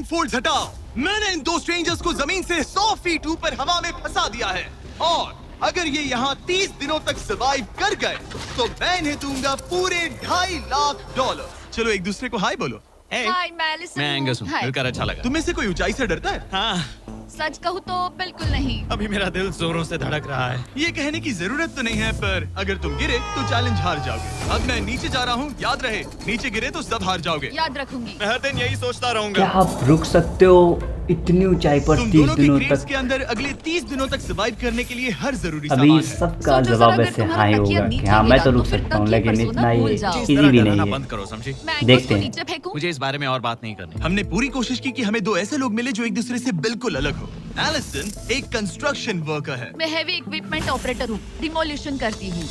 Folds हटाओ। मैंने इन दो स्ट्रेंजर्स को जमीन से 100 फीट ऊपर हवा में फंसा दिया है और अगर ये यहाँ 30 दिनों तक सर्वाइव कर गए तो मैं इन्हें दूंगा पूरे $2.5 लाख। चलो एक दूसरे को हाय बोलो। हाय, मैं एलिसन मैं हूँ। एंगस हूँ, हाय। मिलकर अच्छा लगा। तुम में से कोई ऊंचाई से डरता है? हाँ, सच कहूँ तो बिल्कुल नहीं। अभी मेरा दिल जोरों से धड़क रहा है। ये कहने की जरूरत तो नहीं है, पर अगर तुम गिरे तो चैलेंज हार जाओगे। अब मैं नीचे जा रहा हूँ, याद रहे नीचे गिरे तो सब हार जाओगे। याद रखूंगी। मैं हर दिन यही सोचता क्या रहूंगा। आप रुक सकते हो इतनी ऊंचाई पर तुम 30 दोनों के दिनों क्रेट्स तक? के अंदर अगले 30 दिनों तक सर्वाइव करने के लिए हर जरूरी अभी सामान है। सबका सोचो जवाब जरा, ऐसे अगर हाँ ही तुम्हारा होगा तकिया कि हाँ नीचे मैं तो गिरा, रुक तो फिर सकता हूँ, तकिए पर लेकिन सोना इतना भूल ही जाओ। इस इजी तरह भी डराना नहीं है। बंद करो, समझी? मैं एंगस देखते को हैं। नीचे फेंकूं? मुझे इस बारे में और बात नहीं करनी। हमने पूरी कोशिश की कि हमें दो ऐसे लोग मिले जो एक दूसरे से बिल्कुल अलग हो। एलिसन एक कंस्ट्रक्शन वर्कर है मैं हेवी इक्विपमेंट ऑपरेटर हूँ, डिमोलिशन करती हूँ।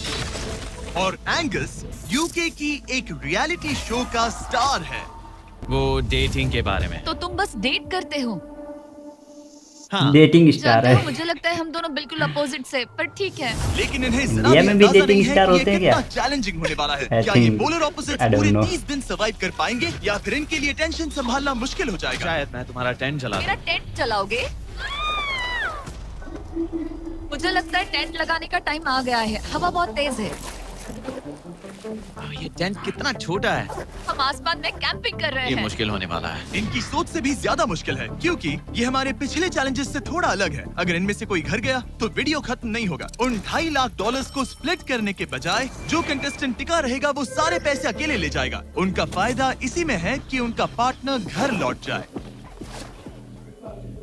और एंगस यूके की एक रियलिटी शो का स्टार है। वो डेटिंग के बारे में। तो तुम बस डेट करते हो? हाँ, डेटिंग स्टार जानते हो, है। मुझे लगता है हम दोनों बिल्कुल अपोजिट से, पर ठीक है। लेकिन इन्हें जरा इंडिया भी में भी अंदाजा dating नहीं है star कि ये होते हैं कितना क्या? चैलेंजिंग होने वाला है। I क्या ये think- polar opposites I don't पूरे know. 30 दिन सर्वाइव कर पाएंगे या फिर इनके लिए टेंशन संभालना मुश्किल हो जाएगा? शायद मैं तुम्हारा टेंट चला मेरा दूं। टेंट चलाओगे? मुझे लगता है टेंट लगाने का टाइम आ गया है। हवा बहुत तेज है। ये टेंट कितना छोटा है। हम आसमान में कैंपिंग कर रहे ये हैं। मुश्किल होने वाला है। इनकी सोच से भी ज्यादा मुश्किल है क्योंकि ये हमारे पिछले चैलेंजेस से थोड़ा अलग है। अगर इनमें से कोई घर गया तो वीडियो खत्म नहीं होगा। उन $2.5 लाख को स्प्लिट करने के बजाय जो कंटेस्टेंट टिका रहेगा वो सारे पैसे अकेले ले जाएगा। उनका फायदा इसी में है कि उनका पार्टनर घर लौट जाए।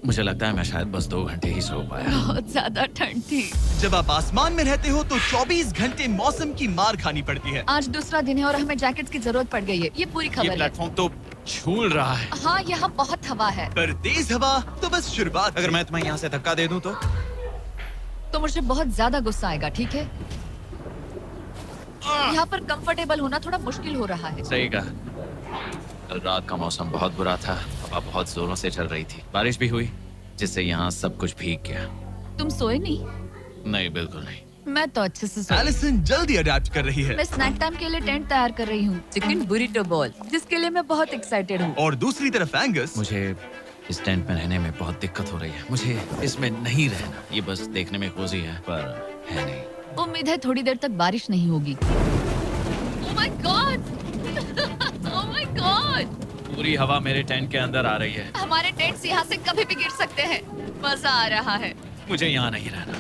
मुझे लगता है मैं शायद बस 2 घंटे ही सो पाया। बहुत ज्यादा ठंड थी। जब आप आसमान में रहते हो तो 24 घंटे मौसम की मार खानी पड़ती है। आज दूसरा दिन है और हमें जैकेट्स की जरूरत पड़ गई है। ये पूरी ये खबर है। प्लेटफॉर्म तो झूल रहा है। हाँ, यहाँ बहुत हवा है। पर तेज हवा तो बस शुरुआत। अगर मैं तुम्हें यहाँ से धक्का दे दूं तो मुझे बहुत ज्यादा गुस्सा आएगा, ठीक है? यहाँ पर कंफर्टेबल होना थोड़ा मुश्किल हो रहा है। सही कहा। कल रात का मौसम बहुत बुरा था। हवा बहुत जोरों से चल रही थी। बारिश भी हुई जिससे यहाँ सब कुछ भीग गया। तुम सोए नहीं? नहीं, बिल्कुल नहीं। मैं तो अच्छे से सोई। एलिसन जल्दी अडेप्ट कर रही है मैं स्नैक टाइम के लिए टेंट तैयार कर रही हूँ, चिकन बुरिटो बॉल, जिसके लिए मैं बहुत एक्साइटेड हूँ। और दूसरी तरफ एंगस मुझे इस टेंट में रहने में बहुत दिक्कत हो रही है। मुझे इसमें नहीं रहना। ये बस देखने में कोजी है पर है नहीं। उम्मीद है थोड़ी देर तक बारिश नहीं होगी। Oh my God! Oh my God! पूरी हवा मेरे टेंट के अंदर आ रही है। हमारे टेंट्स यहाँ से कभी भी गिर सकते हैं। मजा आ रहा है। मुझे यहाँ नहीं रहना।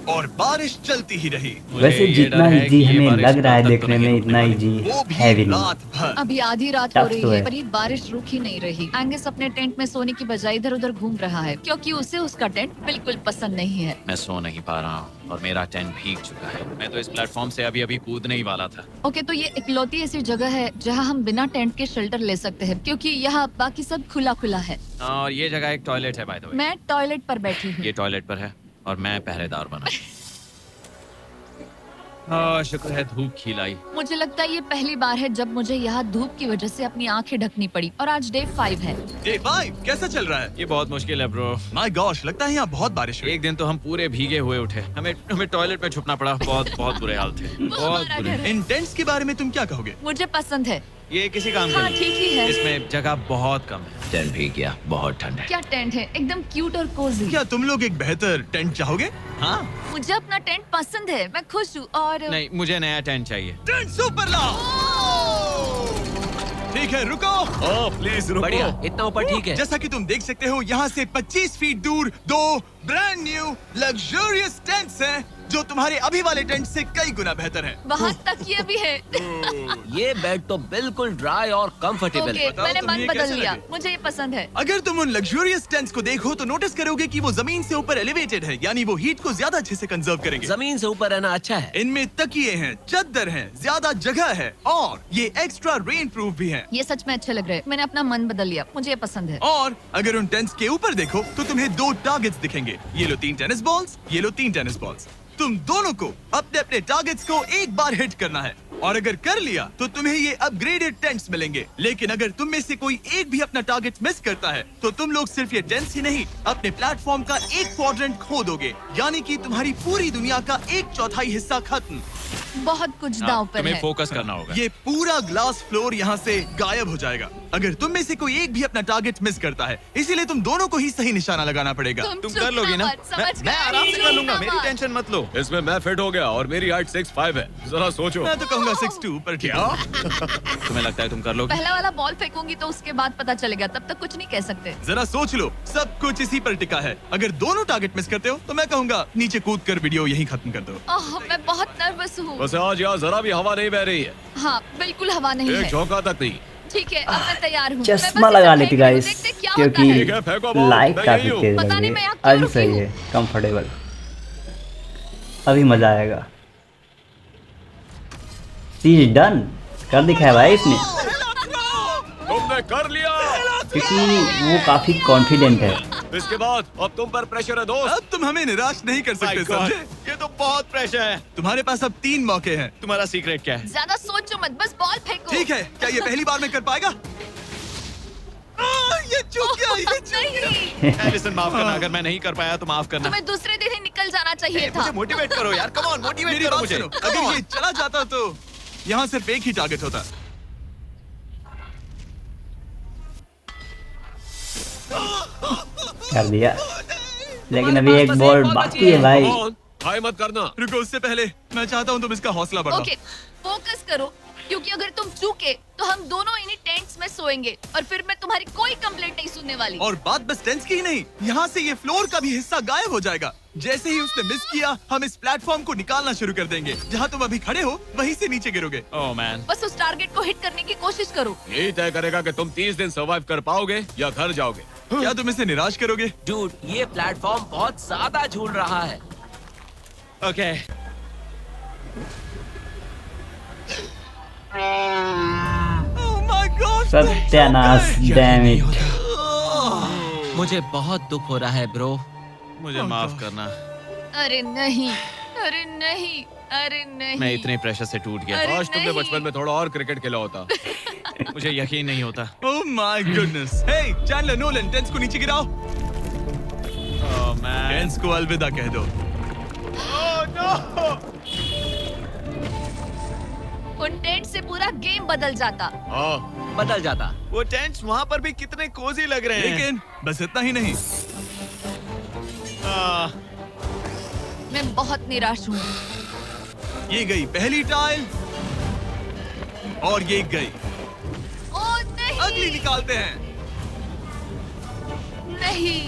और बारिश चलती ही रही। मुझे वैसे ये जितना डर है इजी कि ये हमें बारिश लग रहा है कब तक तो देखने में नहीं इतना रुकने इजी वो है भी भी नहीं। रात भर। अभी आधी रात हो टफ रही तो है, है। पर ये बारिश रुक ही नहीं रही। एंगस अपने टेंट में सोने की बजाय इधर उधर घूम रहा है क्योंकि उसे उसका टेंट बिल्कुल पसंद नहीं है। मैं सो नहीं पा रहा हूँ और मेरा टेंट भीग चुका है। मैं तो इस प्लेटफॉर्म से अभी अभी कूदने ही वाला था। ओके, तो ये इकलौती ऐसी जगह है जहाँ हम बिना टेंट के शेल्टर ले सकते हैं क्योंकि यहाँ बाकी सब खुला खुला है। और ये जगह एक टॉयलेट है बाय द वे। मैं टॉयलेट पर बैठी हूँ। ये टॉयलेट पर है और मैं पहरेदार बना। हाँ, शुक्र है धूप खिलाई। मुझे लगता है ये पहली बार है जब मुझे यहाँ धूप की वजह से अपनी आंखें ढकनी पड़ी। और आज डे 5 है। डे 5 कैसा चल रहा है? ये बहुत मुश्किल है ब्रो। माय गॉश, लगता है यहाँ बहुत बारिश हुई। एक दिन तो हम पूरे भीगे हुए उठे। हमें टॉयलेट में छुपना पड़ा। बहुत बुरे हाल थे। बहुत हमारा बुरे। घर है। इन टेंट्स के बारे में तुम क्या कहोगे? मुझे पसंद है। ये किसी काम का हाँ, नहीं। ठीक ही है। इसमें जगह बहुत कम है। टेंट भीग गया। बहुत ठंड है। क्या टेंट है, एकदम क्यूट और कोजी। क्या तुम लोग एक बेहतर टेंट चाहोगे? हाँ, मुझे अपना टेंट पसंद है, मैं खुश हूँ। और नहीं, मुझे नया टेंट चाहिए। टेंट सुपर लाओ। ठीक है, रुको। प्लीज रुको। बढ़िया, इतना ऊपर ठीक है। जैसा कि तुम देख सकते हो यहाँ से 25 फीट दूर 2 ब्रांड न्यू लग्जरियस टेंट्स हैं जो तुम्हारे अभी वाले टेंट से कई गुना बेहतर हैं। वहाँ तक ये भी है। ये बेड तो बिल्कुल ड्राई और कंफर्टेबल ओके, है। बताओ मैंने तुम्हें मन ये बदल कैसे लिया। लगे? मुझे ये पसंद है। अगर तुम उन लग्जरियस टेंट्स को देखो तो नोटिस करोगे कि वो जमीन से ऊपर एलिवेटेड है, यानी वो हीट को ज्यादा अच्छे से कंजर्व करेंगे। जमीन से ऊपर रहना अच्छा है। इनमें तकिए हैं, चद्दर हैं, ज्यादा जगह है और ये एक्स्ट्रा रेन प्रूफ भी हैं। ये सच में अच्छे लग रहे हैं। मैंने अपना मन बदल लिया, मुझे ये पसंद है। और अगर उन टेंट्स के ऊपर देखो तो तुम्हें 2 टारगेट्स दिखेंगे। ये लो 3 टेनिस बॉल्स, ये लो 3 टेनिस बॉल्स। तुम दोनों को अपने अपने टारगेट्स को एक बार हिट करना है और अगर कर लिया तो तुम्हें ये अपग्रेडेड टेंट्स मिलेंगे। लेकिन अगर तुम में से कोई एक भी अपना टारगेट मिस करता है तो तुम लोग सिर्फ ये टेंट्स ही नहीं अपने प्लेटफॉर्म का एक क्वाड्रेंट खो दोगे, यानी कि तुम्हारी पूरी दुनिया का 1/4 हिस्सा खत्म। बहुत कुछ दांव पर तुम्हें है। फोकस करना होगा। ये पूरा ग्लास फ्लोर यहाँ से गायब हो जाएगा अगर तुम में से कोई एक भी अपना टारगेट मिस करता है, इसीलिए तुम दोनों को ही सही निशाना लगाना पड़ेगा। तुम कर लोगी ना? मैं आराम से कर लूंगा, मेरी टेंशन मत लो। इसमें मैं फिट हो गया और मेरी हाइट 6'5" है। जरा सोचो। मैं तो कहूंगा 6'2", पर ठीक है। तुम्हें लगता है तुम कर लोगे? पहला वाला बॉल फेंकूंगी तो उसके बाद पता चलेगा, तब तक कुछ नहीं कह सकते। जरा सोच लो, सब कुछ इसी पर टिका है। अगर दोनों टारगेट मिस करते हो तो मैं कहूंगा नीचे कूद कर वीडियो यहीं खत्म कर दो। ओह, मैं बहुत नर्वस हूँ। बस आज यहाँ जरा भी हवा नहीं बह रही है, हाँ, बिल्कुल हवा नहीं एक है। झोंका तक नहीं। ठीक है, अब मैं तैयार हूँ। चश्मा लगा लेती गाइस, ठीक है, क्योंकि फेंको बॉल, लाइट मैं काफी यही हूँ। तेज पता लग नहीं रही मैं है। यहाँ क्यों अभी रुकी सही हूँ। है, कंफर्टेबल। अभी मजा आएगा। चीज डन कर दिखाया भाई इसने, तुमने कर लिया। क्योंकि वो काफी कॉन्फिडेंट है। इसके बाद अब तुम पर प्रेशर है दोस्त। अब तुम हमें निराश नहीं कर सकते, My God, समझे? ये तो बहुत प्रेशर है। तुम्हारे पास अब 3 मौके हैं। तुम्हारा सीक्रेट क्या है? ज्यादा सोचो मत, बस बॉल फेंको। ठीक है, क्या ये पहली बार में कर पाएगा? ये चूक गया, ये चूक गया। नहीं, एलिसन माफ करना, अगर मैं नहीं कर पाया तो माफ करना। तुम्हें दूसरे दिन ही निकल जाना चाहिए था। मुझे मोटिवेट करो यार, कम ऑन मोटिवेट मेरी करो बात मुझे। सुनो, अगर ये चला जाता तो यहाँ सिर्फ एक ही टारगेट होता। कर दिया, लेकिन अभी एक बॉल बाकी है भाई। हाय मत करना। रुको, उससे पहले मैं चाहता हूँ तुम इसका हौसला बढ़ाओ। ओके, फोकस करो, क्योंकि अगर तुम चूके तो हम दोनों इन्हीं टेंट्स में सोएंगे और फिर मैं तुम्हारी कोई कंप्लेंट नहीं सुनने वाली। और बात बस टेंस की ही नहीं, यहाँ से ये फ्लोर का भी हिस्सा गायब हो जाएगा। जैसे ही उसने मिस किया, हम इस प्लेटफॉर्म को निकालना शुरू कर देंगे। जहाँ तुम अभी खड़े हो, वहीं से नीचे गिरोगे। ओह मैन, बस उस टारगेट को हिट करने की कोशिश करो। यही तय करेगा कि तुम 30 दिन सर्वाइव कर पाओगे या घर जाओगे। क्या तुम इसे निराश करोगे? डूड, ये प्लेटफॉर्म बहुत ज्यादा झूल रहा है। ओके। Oh my God! सत्यानाश, डैम इट। मुझे बहुत दुख हो रहा है ब्रो। मुझे माफ करना, अरे नहीं, अरे नहीं, अरे नहीं। मैं इतने प्रेशर से टूट गया। अरे काश तुमने नहीं। बचपन में थोड़ा और क्रिकेट खेला होता। मुझे यकीन नहीं होता। Oh my goodness! Hey, Chandler, Nolan, tents को नीचे गिराओ। ओह मैन, टेंस को अलविदा कह दो। उन टेंट से पूरा गेम बदल जाता। हाँ, बदल जाता। वो टेंट्स वहाँ पर भी कितने कोजी लग रहे हैं। लेकिन बस इतना ही नहीं, आह, मैं बहुत निराश हूँ। ये गई पहली टाइल और ये गई। ओह नहीं, अगली निकालते हैं। नहीं।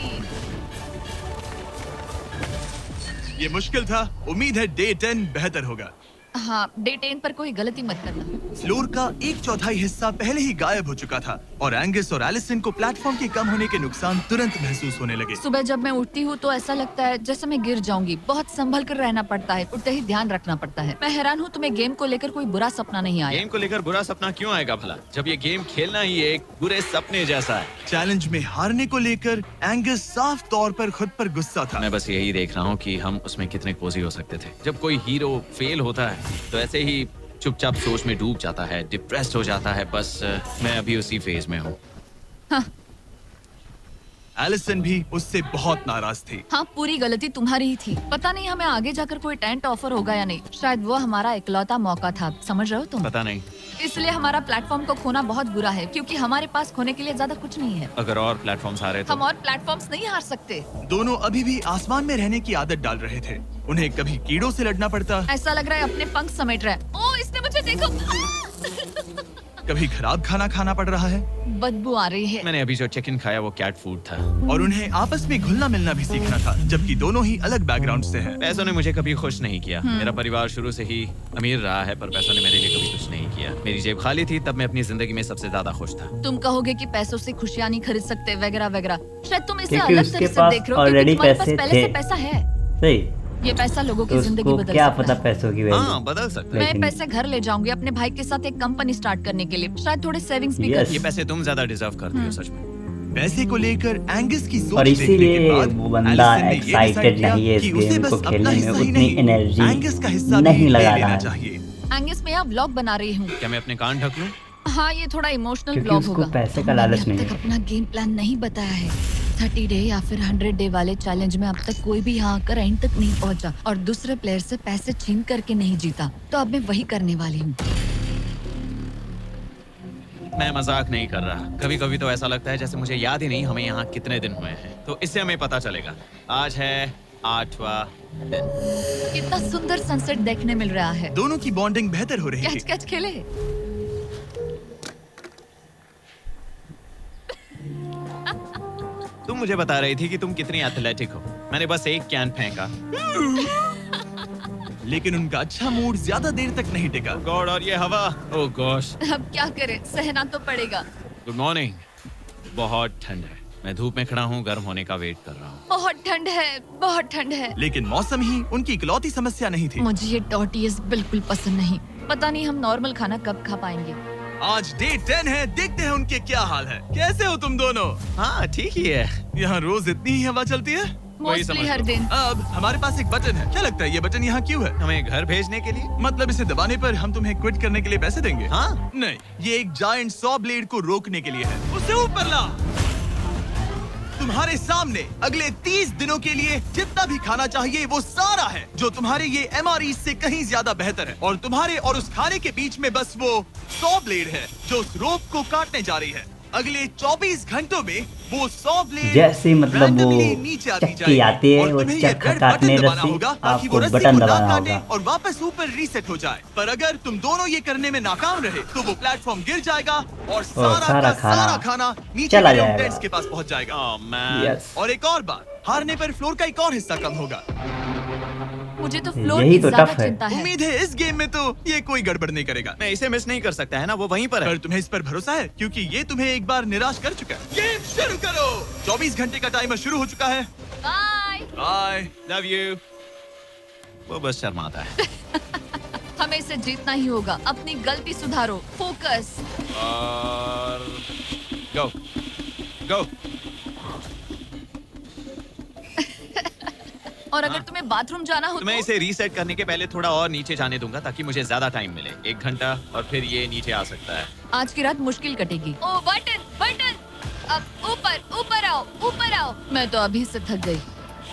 ये मुश्किल था, उम्मीद है डे 10 बेहतर होगा। हाँ, डे 10 पर कोई गलती मत करना। फ्लोर का 1/4 हिस्सा पहले ही गायब हो चुका था और एंगस और एलिसन को प्लेटफॉर्म के कम होने के नुकसान तुरंत महसूस होने लगे। सुबह जब मैं उठती हूँ तो ऐसा लगता है जैसे मैं गिर जाऊंगी। बहुत संभल कर रहना पड़ता है, उठते ही ध्यान रखना पड़ता है। मैं हैरान हूँ तुम्हें गेम को लेकर कोई बुरा सपना नहीं आया। गेम को लेकर बुरा सपना क्यों आएगा भला, जब ये गेम खेलना ही एक बुरे सपने जैसा है। चैलेंज में हारने को लेकर एंगस साफ तौर पर खुद पर गुस्सा था। मैं बस यही देख रहा हूँ कि हम उसमें कितने कोजी हो सकते थे। जब कोई हीरो फेल होता है तो ऐसे ही चुपचाप सोच में डूब जाता है, डिप्रेस्ड हो जाता है। बस मैं अभी उसी फेज में हूँ। एलिसन भी उससे बहुत नाराज थी। हाँ, पूरी गलती तुम्हारी ही थी। पता नहीं हमें आगे जाकर कोई टेंट ऑफर होगा या नहीं। शायद वो हमारा इकलौता मौका था, समझ रहे हो तुम? पता नहीं, इसलिए हमारा प्लेटफॉर्म को खोना बहुत बुरा है, क्योंकि हमारे पास खोने के लिए ज्यादा कुछ नहीं है। अगर और प्लेटफॉर्म्स आ रहे हम तो। और प्लेटफॉर्म्स नहीं हार सकते। दोनों अभी भी आसमान में रहने की आदत डाल रहे थे। उन्हें कभी कीड़ों से लड़ना पड़ता, ऐसा लग रहा है अपने पंख समेट रहा है। ओह, इसने मुझे देखो। कभी खराब खाना खाना पड़ रहा है बदबू आ रही है। मैंने अभी जो चिकन खाया वो कैट फूड था। और उन्हें आपस में घुलना मिलना भी सीखना था, जबकि दोनों ही अलग बैकग्राउंड से हैं। पैसों ने मुझे कभी खुश नहीं किया। मेरा परिवार शुरू से ही अमीर रहा है, पर पैसों ने मेरे लिए कभी कुछ नहीं किया। मेरी जेब खाली थी तब मैं अपनी जिंदगी में सबसे ज्यादा खुश था। तुम कहोगे कि पैसों से खुशियां नहीं खरीद सकते वगैरह वगैरह। शायद तुम इसे क्योंकि अलग उसके तरह से पास देख रहे हो, क्योंकि already तुम्हारे पास पैसे पहले से थे। पैसा है। सही, ये पैसा लोगों तो की जिंदगी उसको बदल क्या सकता पता है। पैसों की हाँ, वैल्यू। बदल सकता है। मैं लेकिन- पैसे घर ले जाऊंगी अपने भाई के साथ एक कंपनी स्टार्ट करने के लिए। शायद थोड़े सेविंग्स भी Yes. कर। ये पैसे तुम ज्यादा डिजर्व करती हो सच में। पैसे को लेकर एंगस की सोच और देखने के इसीलिए बाद वो बंदा एलिसन ने ये एक्साइटेड डिसाइड किया नहीं है इस कि उसे गेम बस को अपना खेलने में, हिस्सा ही उतनी नहीं, एनर्जी एंगस का हिस्सा नहीं भी लगा ले रहा लेना है। चाहिए। एंगस में अब व्लॉग बना रही हूँ। क्या मैं अपने कान ढक लूं? हाँ, ये थोड़ा इमोशनल क्योंकि ब्लॉग उसको होगा। पैसे का मैंने लालच अब नहीं तक है। अपना गेम प्लान नहीं बताया है। 30 डे या फिर 100 डे वाले चैलेंज में अब तक कोई भी यहाँ आकर एंड तक नहीं पहुँचा और दूसरे प्लेयर से पैसे छीन करके नहीं जीता, तो अब मैं वही करने वाली हूँ। मैं मजाक नहीं कर रहा। कभी कभी तो ऐसा लगता है जैसे मुझे याद ही नहीं हमें यहाँ कितने दिन हुए हैं। तो इससे हमें पता चलेगा। आज है 8वां दिन। कितना सुंदर सनसेट देखने मिल रहा है। दोनों की बॉन्डिंग बेहतर हो रही कैच है। कैच खेले। तुम मुझे बता रही थी कि तुम कितनी एथलेटिक हो। मैंने बस एक कैन फेंका। लेकिन उनका अच्छा मूड ज्यादा देर तक नहीं टिका। गॉड, और ये हवा। ओह गॉश। अब क्या करें, सहना तो पड़ेगा। Good morning. बहुत ठंड है। मैं धूप में खड़ा हूँ, गर्म होने का वेट कर रहा हूँ। बहुत ठंड है, बहुत ठंड है। लेकिन मौसम ही उनकी इकलौती समस्या नहीं थी। मुझे ये टॉर्टियस बिल्कुल पसंद नहीं। पता नहीं हम नॉर्मल खाना कब खा पाएंगे। आज डे 10 है, देखते हैं उनके क्या हाल है। कैसे हो तुम दोनों? हाँ ठीक ही है। यहाँ रोज इतनी ही हवा चलती है? वही मोस्टली समझ हर लो। दिन। अब हमारे पास एक बटन है। क्या लगता है ये बटन यहाँ क्यों है? हमें घर भेजने के लिए? मतलब इसे दबाने पर हम तुम्हें क्विट करने के लिए पैसे देंगे? हाँ। नहीं, ये एक जायंट सॉ ब्लेड को रोकने के लिए है। उसे ऊपर ला। तुम्हारे सामने अगले 30 दिनों के लिए जितना भी खाना चाहिए वो सारा है, जो तुम्हारे ये MRE से कहीं ज्यादा बेहतर है। और तुम्हारे और उस खाने के बीच में बस वो सॉ ब्लेड है जो उस रोप को काटने जा रही है। अगले 24 घंटों में वो सॉ ब्लेड जैसे मतलब वो randomly नीचे आती चक्की जाएगी आती है, और वो तुम्हें ये चक्का रेड काटने बटन दबाना रस्सी, होगा ताकि वो आपको रस्सी बटन को ना दबाना काटे होगा। और वापस ऊपर रीसेट हो जाए। पर अगर तुम दोनों ये करने में नाकाम रहे तो वो प्लेटफॉर्म गिर जाएगा और सारा खाना नीचे चला के जाएगा। टेंट्स के पास पहुंच जाएगा। Oh, man. यस, और एक और बात, हारने पर फ्लोर का एक और हिस्सा कम होगा। मुझे तो फ्लोर यही की तो ज्यादा टफ है। चिंता है। उम्मीद है इस गेम में तो ये कोई गड़बड़ नहीं करेगा। मैं इसे मिस नहीं कर सकता है ना, वो वहीं पर है। पर तुम्हें इस पर भरोसा है क्योंकि ये तुम्हें एक बार निराश कर चुका है। गेम शुरू करो। 24 घंटे का टाइमर शुरू हो चुका है। बाय। बाय। Love you. वो बस शर्माता है। हमें इसे जीतना ही होगा। अपनी गलती सुधारो। फोकस। और गो गो। और अगर तुम्हें बाथरूम जाना हो तो मैं इसे रीसेट करने के पहले थोड़ा और नीचे जाने दूंगा ताकि मुझे ज्यादा टाइम मिले। 1 घंटा और फिर ये नीचे आ सकता है। आज की रात मुश्किल कटेगी। ओ बटन बटन। अब ऊपर ऊपर आओ, ऊपर आओ। मैं तो अभी से थक गई।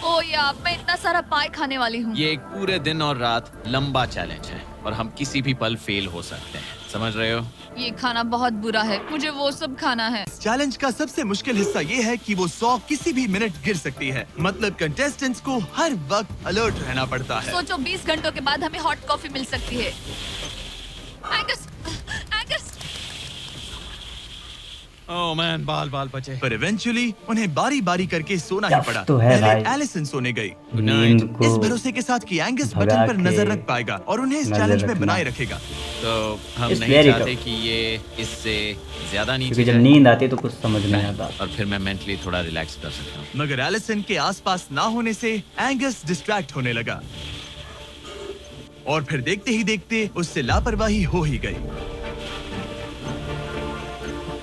ओ यार, मैं इतना सारा पाई खाने वाली हूँ। ये एक पूरे दिन और रात लंबा चैलेंज है और हम किसी भी पल फेल हो सकते हैं। समझ रहे हो? ये खाना बहुत बुरा है। मुझे वो सब खाना है। इस चैलेंज का सबसे मुश्किल हिस्सा ये है कि वो 100 किसी भी मिनट गिर सकती है। मतलब कंटेस्टेंट्स को हर वक्त अलर्ट रहना पड़ता है। सोचो 20 घंटों के बाद हमें हॉट कॉफी मिल सकती है। Angus, Angus. ओह मैन, बाल बाल बचे। पर इवेंचुअली उन्हें बारी बारी करके सोना ही टफ पड़ा। तो है पहले भाई। एलिसन सोने गई नींद को इस भरोसे के साथ कि एंगस भगा बटन पर के नजर रख पाएगा और उन्हें इस नजर चैलेंज में रखना। बनाए रखेगा। तो हम It's नहीं very चाहते tough. कि ये इससे ज्यादा नीचे क्योंकि जब जाए। नींद आती है तो कुछ समझ नहीं आता। और फिर मैं मेंटली थोड़ा रिलैक्स कर सकता हूँ। मगर एलिसन के आसपास ना होने से एंगस डिस्ट्रैक्ट होने लगा और फिर देखते ही देखते उससे लापरवाही हो ही गई।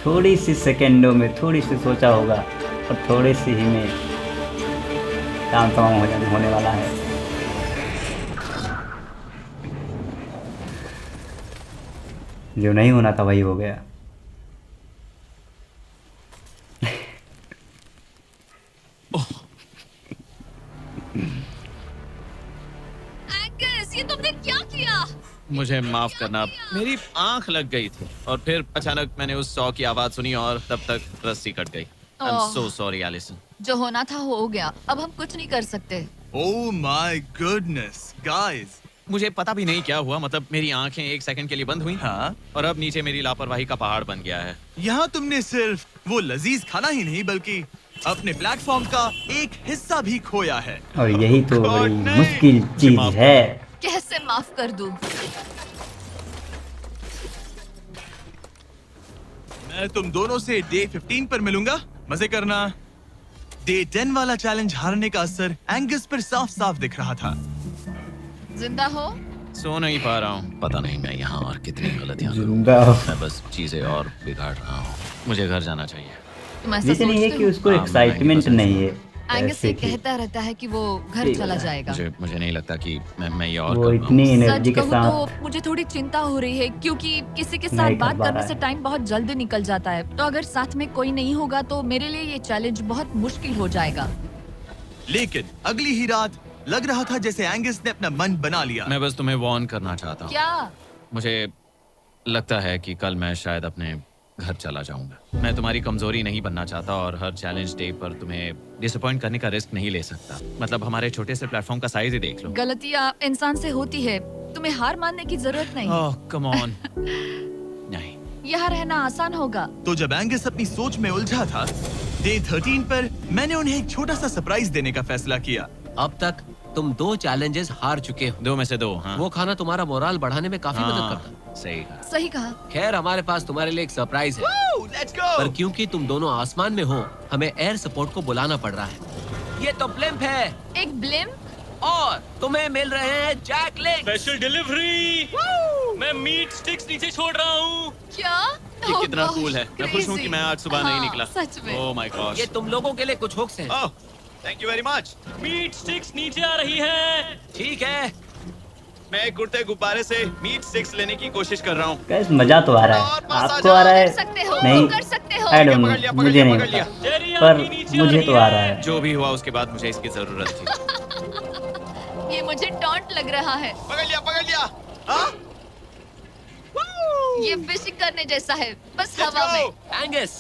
थोड़ी सी सेकंडों में थोड़ी सी सोचा होगा और थोड़ी सी ही में काम तमाम होने वाला है। जो नहीं होना था वही हो गया। एंगस, ये तुमने क्या किया? मुझे माफ करना, मेरी आंख लग गई थी और फिर अचानक मैंने उस 100 की आवाज सुनी और तब तक रस्सी कट गई। I'm oh. so sorry, Alison. जो होना था हो गया। अब हम कुछ नहीं कर सकते। Oh my goodness guys. मुझे पता भी नहीं क्या हुआ, मतलब मेरी आंखें 1 सेकंड के लिए बंद हुई। हाँ, और अब नीचे मेरी लापरवाही का पहाड़ बन गया है। यहाँ तुमने सिर्फ वो लजीज खाना ही नहीं बल्कि अपने प्लेटफॉर्म का एक हिस्सा भी खोया है। और यही तो God, बड़ी नहीं। मुश्किल चीज माफ है। कैसे माफ कर दूं? मैं तुम दोनों से डे 15 पर मिलूंगा। मजे करना। डे 10 वाला चैलेंज हारने का असर एंगस पर साफ साफ दिख रहा था। जिंदा हो? सो नहीं पा रहा हूँ। पता नहीं मैं यहाँ और कितनी गलतियाँ करूँ। जिंदा हो। मैं बस चीजें और बिगाड़ रहा हूँ। मुझे घर जाना चाहिए। तुम ऐसा जैसे नहीं है सोचते कि हो? उसको हाँ, एक्साइटमेंट मैं नहीं है, एंगस ऐसे ये कि कहता रहता है कि वो घर ठीक चला है। जाएगा। मुझे नहीं लगता कि मैं ये और वो कर इतनी पाऊंगा। एनर्जी सच के कहूँ साथ तो मुझे थोड़ी चिंता हो रही है क्योंकि किसी के साथ नहीं कर बात पा करने रहा से है। टाइम बहुत जल्द निकल जाता है। तो अगर साथ में कोई नहीं होगा तो मेरे लिए ये चैलेंज बहुत मुश्किल हो जाएगा। लेकिन अगली ही रात लग रहा था जैसे एंगस ने अपना मन बना लिया। मैं बस तुम्हें वार्न करना चाहता हूँ। क्या? मुझे लगता है कि कल मैं शायद अपने घर चला जाऊंगा। मैं तुम्हारी कमजोरी नहीं बनना चाहता और हर चैलेंज डे पर तुम्हें डिसअपॉइंट करने का रिस्क नहीं ले सकता। मतलब हमारे छोटे से प्लेटफॉर्म का साइज ही देख लो। गलतियाँ इंसान से होती है, तुम्हें हार मानने की जरूरत नहीं। ओह कम ऑन। नहीं। यहाँ रहना आसान होगा। तो जब एंगस अपनी सोच में उलझा था, डे 13 पर मैंने उन्हें एक छोटा सा सरप्राइज देने का फैसला किया। अब तक तुम 2 चैलेंजेस हार चुके हो। 2 में से 2। हाँ। वो खाना तुम्हारा मोराल बढ़ाने में काफी मदद करता है। सही कहा। सही कहा। खैर हमारे पास तुम्हारे लिए एक सरप्राइज है। लेट्स पर गो। क्योंकि तुम दोनों आसमान में हो, हमें एयर सपोर्ट को बुलाना पड़ रहा है। ये तो ब्लिम्प है एक ब्लिम? और तुम्हें मिल रहे हैं जैक लिंक्स। Special delivery. मैं मीट स्टिक्स नीचे छोड़ रहा हूँ। क्या? ये Oh कितना gosh, कूल है। मैं खुश हूँ कि मैं आज सुबह नहीं हाँ, निकला। सच में। Oh my gosh. ये तुम लोगों के लिए कुछ हुक्स हैं। Oh thank you very much. Meat sticks नीचे आ रही है। ठीक है। मैं एक उड़ते गुब्बारे से मीट स्टिक्स लेने की कोशिश कर रहा हूँ। गाइस मजा तो आ रहा और है। पास आ आपको जाओ। आ रहा है? कर सकते हो, नहीं, कर सकते हो। आई डोंट पकड़ लिया, नो, पकड़ मुझे लिया, नहीं पकड़ लिया। पता। जेरी पर आपकी नीचे आ मुझे रही तो आ रहा है। जो भी हुआ उसके बाद मुझे इसकी जरूरत थी। ये मुझे टॉन्ट लग रहा है। पकड़ लिया, पकड़ लिया। हाँ? ये फिशिंग करने जैसा है, बस Let's हवा में। go! एंगस,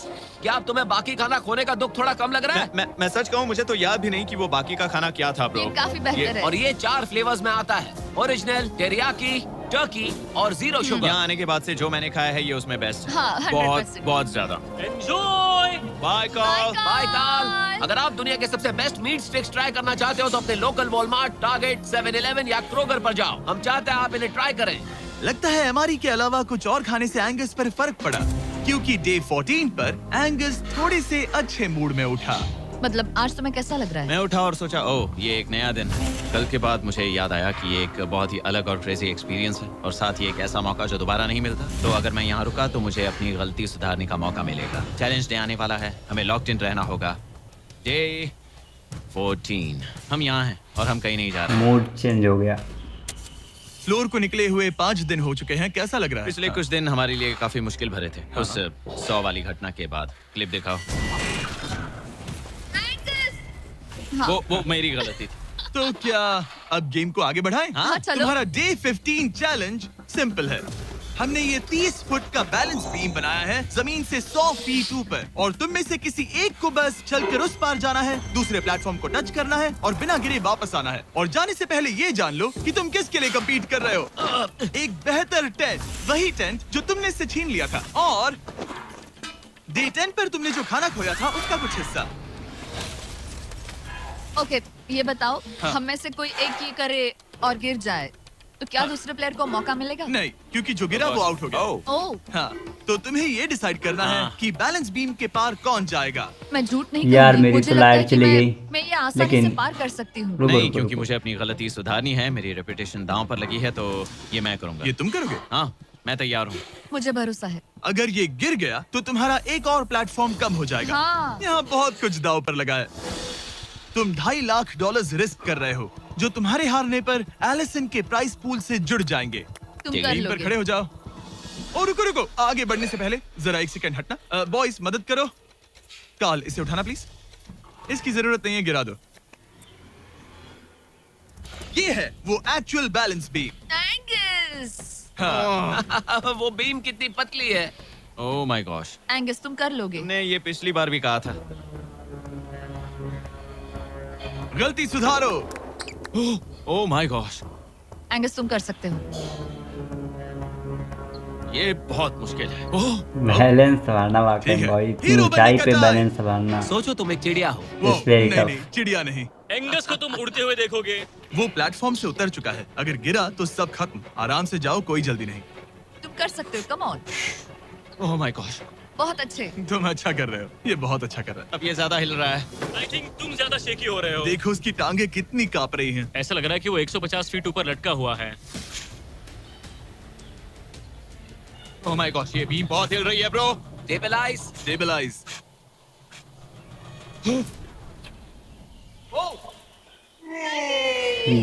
क्या अब तुम्हें बाकी खाना खोने का दुख थोड़ा कम लग रहा है? मैं सच कहूँ मुझे तो याद भी नहीं कि वो बाकी का खाना क्या था ब्रो। ये काफी बेहतर है। और ये 4 फ्लेवर्स में आता है, ओरिजिनल, टेरियाकी, टर्की और 0 शुगर। यहाँ आने के बाद से जो मैंने खाया है ये उसमें बेस्ट है। हाँ, 100%। बहुत ज्यादा। एंजॉय। Bye call. बाय काल। अगर आप दुनिया के सबसे बेस्ट मीट स्टिक्स ट्राई करना चाहते हो तो अपने लोकल वॉलमार्ट, टारगेट, 7-Eleven या क्रोगर पर जाओ। हम चाहते हैं आप इन्हें ट्राई करें। लगता है एमआरई के अलावा कुछ और खाने से एंगस पर फर्क पड़ा, क्योंकि डे 14 पर एंगस थोड़े से अच्छे मूड में उठा। मतलब आज तुम्हें कैसा लग रहा है? मैं उठा और सोचा ओह ये एक नया दिन है। कल के बाद मुझे याद आया कि ये एक बहुत ही अलग और क्रेजी एक्सपीरियंस है और साथ ही एक ऐसा मौका जो दोबारा नहीं मिलता। तो अगर मैं यहाँ रुका तो मुझे अपनी गलती सुधारने का मौका मिलेगा। चैलेंज डे आने वाला है, हमें लॉक्ड इन रहना होगा। डे 14 हम यहाँ हैं और हम कहीं नहीं जा रहे। मूड चेंज हो गया। फ्लोर को निकले हुए 5 दिन हो चुके हैं, कैसा लग रहा है? पिछले कुछ दिन हमारे लिए काफी मुश्किल भरे थे। उस 100 वाली घटना के बाद। क्लिप दिखाओ। हाँ। वो मेरी गलती थी। तो क्या अब गेम को आगे बढ़ाएं? हाँ, चलो। तुम्हारा डे 15 चैलेंज सिंपल है। हमने ये 30 फुट का बैलेंस बीम बनाया है जमीन से 100 फीट ऊपर, और तुम में से किसी एक को बस चलकर उस पार जाना है, दूसरे प्लेटफॉर्म को टच करना है और बिना गिरे वापस आना है। और जाने से पहले ये जान लो कि तुम किसके लिए कम्पीट कर रहे हो। एक बेहतर टेंट, वही टेंट जो तुमने इससे छीन लिया था, और डे 10 पर तुमने जो खाना खोया था उसका कुछ हिस्सा। ओके, ये बताओ, हाँ। हम में से कोई एक ये करे और गिर जाए तो क्या दूसरे प्लेयर को मौका मिलेगा? नहीं, क्योंकि जो गिरा वो आउट हो गया। ओह, हाँ, तो तुम्हें ये डिसाइड करना है हाँ। कि बैलेंस बीम के पार कौन जाएगा। मैं झूठ नहीं यार, कहूंगी, मेरी मुझे तो लगता है लाइट कि चली मैं- गई। मैं ये आसानी लेकिन- से पार कर सकती हूँ। रुको, नहीं, रुको, क्योंकि रुको। मुझे अपनी गलती सुधारनी है। मेरी रेपुटेशन दांव पर लगी है तो ये मैं करूंगा। ये तुम करोगे? हाँ मैं तैयार हूँ। मुझे भरोसा है। अगर ये गिर गया तो तुम्हारा एक और प्लेटफॉर्म कम हो जाएगा। हाँ। यहाँ बहुत कुछ दाव पर लगा है। तुम $2.5 लाख रिस्क कर रहे हो, जो तुम्हारे हारने पर एलिसन के प्राइस पूल से जुड़ जाएंगे। तुम ठीक कर है, टीम पर लोगे। खड़े हो जाओ। और रुको रुको, आगे बढ़ने से पहले जरा 1 सेकंड हटना। बॉयज मदद करो। कार्ल, इसे उठाना प्लीज। इसकी जरूरत नहीं है, गिरा दो। ये है वो एक्चुअल बैलेंस बीम। एंगस, हाँ, वो बीम कितनी पतली है। ओह माय गॉश। एंगस तुम कर लोगे। तुमने ये पिछली बार भी कहा था। गलती सुधारो। ओह माय गॉश। एंगस तुम कर सकते हो। ये बहुत मुश्किल है। ओह बैलेंस संभालना वाकई ठीक है। भाई, इतनी हीरो ऊंचाई बनने पे का बैलेंस संभालना। सोचो तुम एक चिड़िया हो। वो It's very नहीं tough. नहीं, चिड़िया नहीं। एंगस को तुम उड़ते हुए देखोगे। वो प्लेटफॉर्म से उतर चुका है। अगर गिरा तो सब खत्म। आराम से जाओ, कोई जल्दी नहीं। तुम कर सकते हो, come on. Oh my gosh. बहुत अच्छे। तुम अच्छा कर रहे हो, ये बहुत अच्छा कर रहा है। अब ये ज्यादा हिल रहा है। आई थिंक तुम ज्यादा शेकी हो रहे हो। देखो उसकी टांगे कितनी कांप रही हैं। ऐसा लग रहा है कि वो 150 फीट ऊपर लटका हुआ है। ओह माय गॉश, ये बीम बहुत हिल रही है ब्रो। स्टेबलाइज। स्टेबलाइज।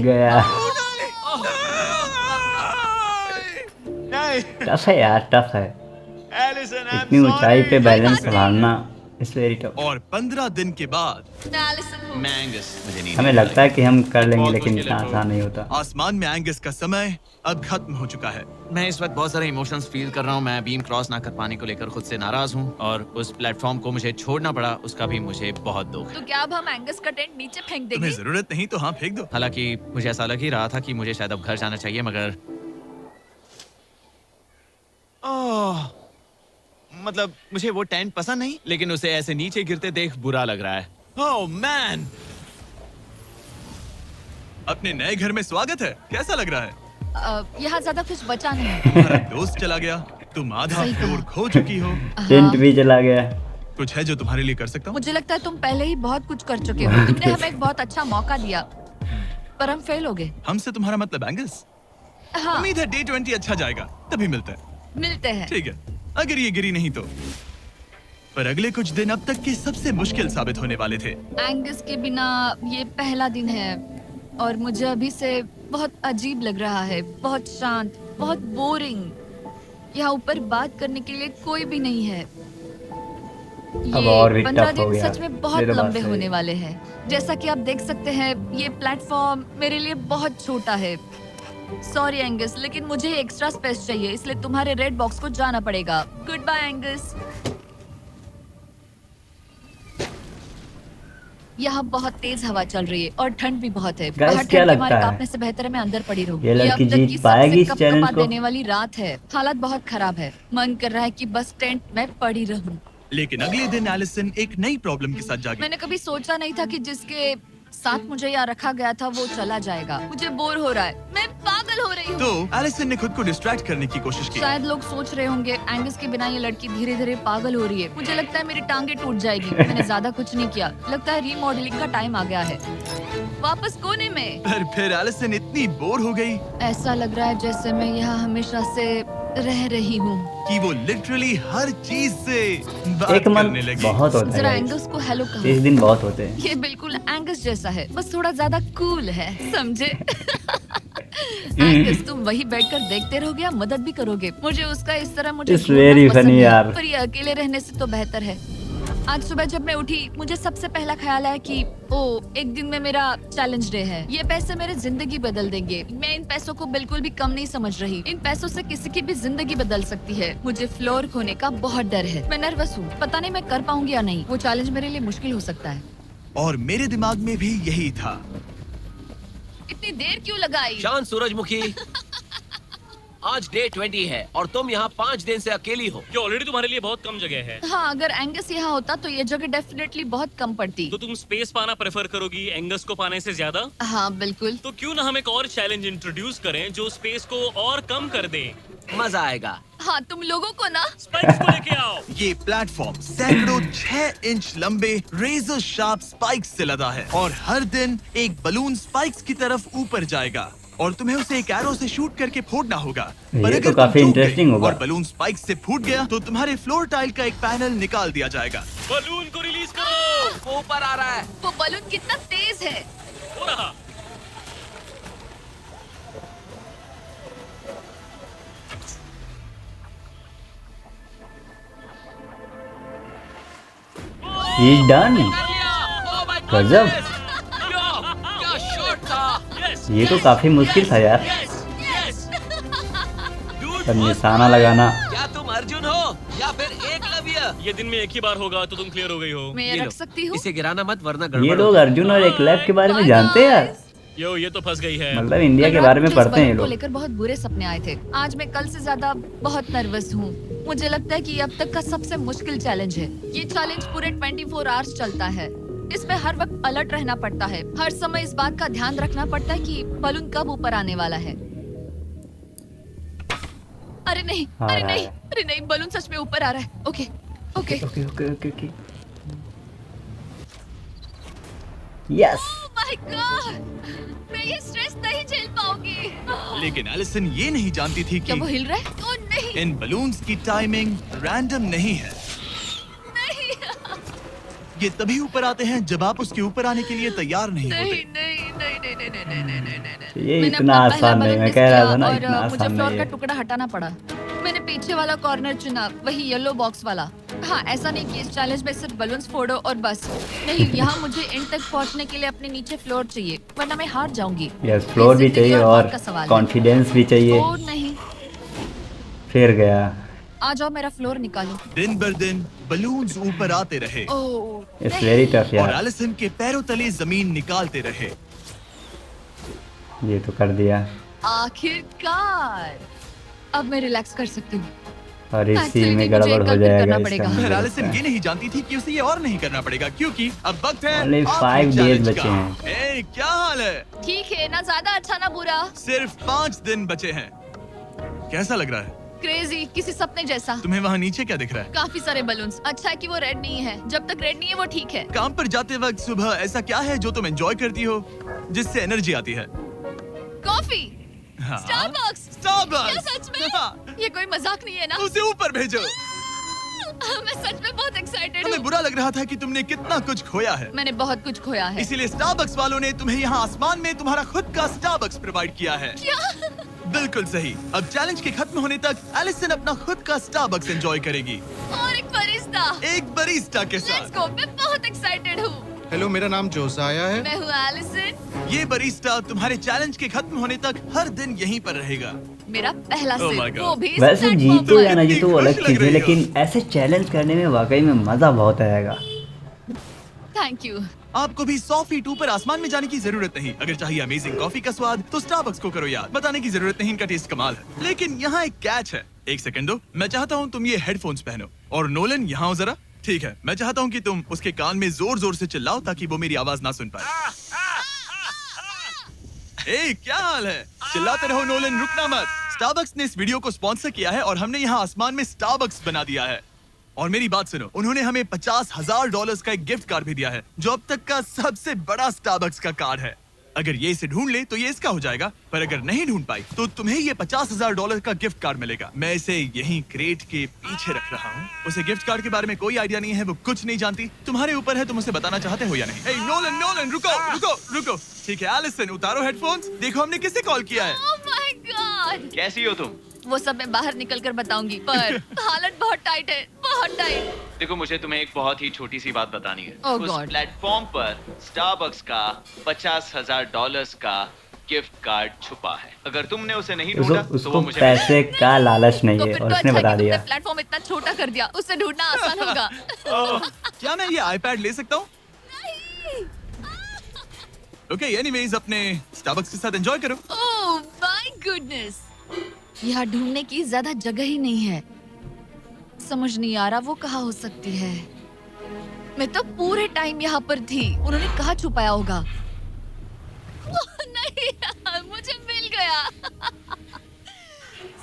गया। नहीं टफ है यार, टफ है। एलिसन, I'm इतनी ऊंचाई पे sorry। बैलेंस संभालना इट्स वेरी टफ। और 15 दिन के बाद मैं एलिसन हूँ। मैं एंगस, मुझे नींद हमें नहीं आ लगता है कि हम कर लेंगे, बहुत लेकिन मुश्किल इतना है, आसान नहीं होता। आसमान में एंगस का समय अब खत्म हो चुका है। रही। मैं इस वक्त बहुत सारे इमोशंस फील कर रहा हूँ। मैं बीम क्रॉस ना कर पाने को लेकर खुद से नाराज हूँ और उस प्लेटफॉर्म को मुझे छोड़ना पड़ा, उसका भी मुझे बहुत दुख है। तो क्या अब हम एंगस का टेंट नीचे फेंक देंगे? तुम्हें जरूरत नहीं तो हाँ फेंक दो। हालांकि मुझे ऐसा लग ही रहा था कि मुझे शायद अब घर जाना चाहिए, मगर मतलब मुझे वो टेंट पसंद नहीं, लेकिन उसे ऐसे नीचे गिरते देख बुरा लग रहा है। ओह मैन, अपने नए घर में स्वागत है, कैसा लग रहा है? यहाँ ज्यादा कुछ बचा नहीं। तुम्हारा दोस्त चला गया, तुम आधा सही कहा। फ्लोर खो चुकी हो। टेंट भी चला गया। कुछ है जो तुम्हारे लिए कर सकता हूँ? मुझे लगता है तुम पहले ही बहुत कुछ कर चुके हो। तुमने हमें एक बहुत अच्छा मौका दिया, पर हम फेल हो गए। हमसे तुम्हारा मतलब एंगस? हाँ, उम्मीद है डे 20 अच्छा जाएगा, तभी मिलते हैं। मिलते हैं। ठीक है, अगर ये गिरी नहीं तो। पर अगले कुछ दिन अब तक के सबसे मुश्किल साबित होने वाले थे। एंगस के बिना ये पहला दिन है और मुझे अभी से बहुत अजीब लग रहा है, बहुत शांत, बहुत बोरिंग। यहाँ ऊपर बात करने के लिए कोई भी नहीं है। अब और भी 15 टफ हो दिन गया। सच में ये बहुत तो बात लंबे सही होने है। वाले हैं। जैसा कि आप देख सकते हैं, ये प्लेटफॉर्म मेरे लिए बहुत छोटा है। सॉरी एंगस, लेकिन मुझे एक्स्ट्रा स्पेस चाहिए, इसलिए तुम्हारे रेड बॉक्स को जाना पड़ेगा। Goodbye Angus. यहाँ बहुत तेज हवा चल रही है और ठंड भी बहुत है। Guys, बाहर क्या ठंड के लगता मारे है? कांपने से बेहतर है मैं अंदर पड़ी रहूं। ये लड़की अब तक जीत की पाएगी सबसे इस चैलेंज कपकपा को? देने वाली रात है। हालात बहुत खराब है, मन कर रहा है कि बस टेंट में पड़ी रहूं। लेकिन अगले दिन एलिसन एक नई प्रॉब्लम के साथ जागी। मैंने कभी सोचा नहीं था कि जिसके साथ मुझे यहाँ रखा गया था वो चला जाएगा। मुझे बोर हो रहा है, मैं पागल हो रही हूँ। तो एलिसन ने खुद को डिस्ट्रैक्ट करने की कोशिश की। शायद लोग सोच रहे होंगे एंगस के बिना ये लड़की धीरे धीरे पागल हो रही है। मुझे लगता है मेरी टांगे टूट जाएगी। मैंने ज्यादा कुछ नहीं किया, लगता है रीमॉडलिंग का टाइम आ गया है। वापस कोने में। पर फिर एलिसन इतनी बोर हो गई ऐसा लग रहा है जैसे मैं यहाँ हमेशा से रह रही हूँ। कि वो लिटरली हर चीज से बात एक मन करने लगी। बहुत होता जरा है एंगस को हेलो कहो। 30 दिन बहुत होते हैं। ये बिल्कुल एंगस जैसा है, बस थोड़ा ज्यादा कूल है, समझे? एंगस, तुम वही बैठकर देखते रहोगे या मदद भी करोगे? मुझे उसका इस तरह मुझे It's छोड़ना very पसंद funny है, यार। पर ये अकेले रहने से तो बेहतर है। आज सुबह जब मैं उठी, मुझे सबसे पहला ख्याल आया कि ओ, एक दिन में मेरा चैलेंज डे है। ये पैसे मेरी जिंदगी बदल देंगे। मैं इन पैसों को बिल्कुल भी कम नहीं समझ रही। इन पैसों से किसी की भी जिंदगी बदल सकती है। मुझे फ्लोर खोने का बहुत डर है। मैं नर्वस हूँ, पता नहीं मैं कर पाऊंगी या नहीं। वो चैलेंज मेरे लिए मुश्किल हो सकता है। और मेरे दिमाग में भी यही था। इतनी देर क्यों लगाई? शांत सूरजमुखी। आज डे 20 है और तुम यहाँ 5 दिन से अकेली हो। ये ऑलरेडी तुम्हारे लिए बहुत कम जगह है। हाँ, अगर एंगस यहाँ होता तो ये जगह डेफिनेटली बहुत कम पड़ती। तो तुम स्पेस पाना प्रेफर करोगी एंगस को पाने से ज्यादा? हाँ बिल्कुल। तो क्यों ना हम एक और चैलेंज इंट्रोड्यूस करें जो स्पेस को और कम कर दे। मजा आएगा। हाँ, तुम लोगों को ना। स्पाइक्स को लेके आओ। ये प्लेटफॉर्म सैकड़ों 6 इंच लंबे रेजर शार्प स्पाइक्स से लदा है और हर दिन एक बलून स्पाइक्स की तरफ ऊपर जाएगा और तुम्हें उसे एक एरो से शूट करके फोड़ना होगा। ये पर तो अगर तुम काफी चूक गई इंटरेस्टिंग होगा। और बलून स्पाइक्स से फूट गया तो तुम्हारे फ्लोर टाइल का एक पैनल निकाल दिया जाएगा। बलून को रिलीज करो। वो ऊपर आ रहा है। वो बलून कितना तेज है। हो रहा। He's done. कर लिया। Oh my गजब। goodness। क्या शॉट था। यस। ये तो काफी मुश्किल था यार। यस। यस। पर निशाना लगाना। क्या तुम अर्जुन हो या फिर एकलव्य? ये दिन में एक ही बार होगा तो तुम क्लियर हो गई हो। मैं ये ये लो, रख सकती हूँ? इसे गिराना मत वरना ये गड़बड़ लोग होगा। अर्जुन और एक लैब के बारे में जानते हैं यार। यो, ये तो फंस गई है। मतलब इंडिया के बारे में मुझे इस पढ़ते हैं ये बलून को लोग। लेकर बहुत बुरे सपने आए थे। आज मैं कल से ज्यादा बहुत नर्वस हूँ। मुझे लगता है कि ये अब तक का सबसे मुश्किल चैलेंज है। ये चैलेंज पूरे 24 आवर्स चलता है। इसमें हर वक्त अलर्ट रहना पड़ता है। हर समय इस बात का ध्यान रखना पड़ता है कि बलून कब ऊपर आने वाला है। अरे नहीं, हाँ, अरे हाँ, नहीं, हाँ। अरे नहीं, बलून सच में ऊपर आ रहा है। Okay, okay. Okay okay okay okay. Yes. Oh my God, मैं ये स्ट्रेस नहीं झेल पाऊंगी। लेकिन एलिसन ये नहीं जानती थी क्या कि वो हिल रहा है? ओह नहीं, इन बलून्स की टाइमिंग रैंडम नहीं है। नहीं, ये तभी ऊपर आते हैं जब आप उसके ऊपर आने के लिए तैयार नहीं नहीं, होते। नहीं, नहीं, नहीं, ये मैंने इतना अपना पहला आसान नहीं, बलून मैं मिस कह रहा किया था ना और इतना मुझे आसान फ्लोर नहीं का है। टुकड़ा हटाना पड़ा। मैंने पीछे वाला कॉर्नर चुना, वही येलो बॉक्स वाला। हाँ, ऐसा नहीं कि इस चैलेंज में सिर्फ बलून्स फोड़ो और बस। नहीं, यहाँ मुझे एंड तक पहुँचने के लिए अपने नीचे फ्लोर चाहिए, वरना मैं हार जाऊंगी। यस, फ्लोर ये भी जिंदगी चाहिए और और मौत का सवाल है। कॉन्फिडेंस भी चाहिए। ओ नहीं, फिर गया। आ जाओ मेरा फ्लोर निकालो। दिन बर दिन बलून्स ऊपर आते रहे ओह इट्स वेरी टफ और यार। एलिसन के पैरों तले जमीन निकालते रहे। ये तो कर दिया आखिरकार अब मैं रिलैक्स कर सकती हूँ। और इसी Actually, में मुझे गड़बड़ एक हो कल्पित जाएगा करना इसका पड़ेगा। मुझे पर लगता एलिसन ये है। नहीं जानती थी कि उसे ये और नहीं करना पड़ेगा, क्योंकि अब वक्त है Only आखिरी 5 days challenge बचे का। हैं। ए, क्या हाल है? ठीक है ना, ज्यादा अच्छा ना बुरा। सिर्फ 5 दिन बचे हैं। कैसा लग रहा है? क्रेजी, किसी सपने जैसा। तुम्हें वहाँ नीचे क्या दिख रहा है? काफी सारे बलून्स। अच्छा है कि वो रेड नहीं है। जब तक रेड नहीं है वो ठीक है। काम पर जाते वक्त सुबह ऐसा क्या है जो तुम एंजॉय करती हो, जिससे एनर्जी आती है? कॉफी, हाँ? स्टारबक्स। Starbucks! क्या सच में? ये कोई मजाक नहीं है ना? उसे ऊपर भेजो। मैं सच में बहुत एक्साइटेड हमें हूँ। बुरा लग रहा था कि तुमने कितना कुछ खोया है, मैंने बहुत कुछ खोया है। इसीलिए स्टारबक्स वालों ने तुम्हें यहाँ आसमान में तुम्हारा खुद का स्टारबक्स प्रोवाइड किया है। क्या? बिल्कुल सही। अब चैलेंज के खत्म होने तक एलिसन अपना खुद का स्टारबक्स एंजॉय करेगी, और एक बरिस्ता। एक बरिस्टा के लेट्स साथ। गो, मैं बहुत एक्साइटेड हूँ। हेलो, मेरा नाम जोसाया है। मैं हूँ एलिसन। ये बरिस्टा तुम्हारे चैलेंज के खत्म होने तक हर दिन यहीं पर रहेगा। मेरा पहला Oh my सिप, God. वो भी इस वैसे प्लेटफॉर्म जीतो या पर। ना जीतो वो अलग खुश लग चीज है, रही हो। लेकिन ऐसे चैलेंज करने में वाकई में मजा बहुत आएगा। Thank you. आपको भी 100 फीट ऊपर आसमान में जाने की जरूरत नहीं। अगर चाहिए अमेजिंग कॉफी का स्वाद तो स्टारबक्स को करो याद। बताने की जरूरत नहीं, इनका टेस्ट कमाल है। लेकिन यहाँ एक कैच है। एक सेकंड दो, मैं चाहता हूँ तुम ये हेडफोन्स पहनो। और नोलन यहाँ आओ जरा। ठीक है, मैं चाहता हूँ कि तुम उसके कान में जोर जोर से चिल्लाओ ताकि वो मेरी आवाज ना सुन पाए। ए, क्या हाल है? चिल्लाते रहो नोलन, रुकना मत। स्टारबक्स ने इस वीडियो को स्पॉन्सर किया है और हमने यहाँ आसमान में स्टारबक्स बना दिया है। और मेरी बात सुनो, उन्होंने हमें $50,000 का एक गिफ्ट कार्ड भी दिया है, जो अब तक का सबसे बड़ा स्टारबक्स का कार्ड है। अगर ये इसे ढूंढ ले तो ये इसका हो जाएगा, पर अगर नहीं ढूंढ पाई तो तुम्हें ये $50,000 का गिफ्ट कार्ड मिलेगा। मैं इसे यहीं क्रेट के पीछे रख रहा हूँ। उसे गिफ्ट कार्ड के बारे में कोई आइडिया नहीं है, वो कुछ नहीं जानती। तुम्हारे ऊपर है, तुम उसे बताना चाहते हो या नहीं। ए, नोलन नोलन रुको रुको रुको। ठीक है एलिसन, उतारो हेडफोन्स। देखो हमने किसे कॉल किया है। Oh my God. कैसी हो तुम? वो सब मैं बाहर निकल कर बताऊंगी, पर हालत बहुत टाइट है, बहुत टाइट। देखो, मुझे तुम्हें एक बहुत ही छोटी सी बात बतानी है। Oh उस God. प्लेटफॉर्म पर स्टारबक्स का $50,000 का गिफ्ट कार्ड छुपा है। अगर तुमने उसे नहीं ढूंढा तो उसको वो मुझे पैसे का लालच नहीं तो है फिर और तो उसने अच्छा बता है कि दिया। तुमने प्लेटफॉर्म इतना छोटा कर दिया, उससे ढूंढना आसान होगा। क्या मैं ये आईपैड ले सकता हूँ? ओके, एनीवेज अपने स्टारबक्स के साथ एंजॉय करो। ओह माय गुडनेस, यहाँ ढूंढने की ज्यादा जगह ही नहीं है। समझ नहीं आ रहा वो कहाँ हो सकती है। मैं तो पूरे टाइम यहाँ पर थी, उन्होंने कहाँ छुपाया होगा। ओह, नहीं यार, मुझे मिल गया।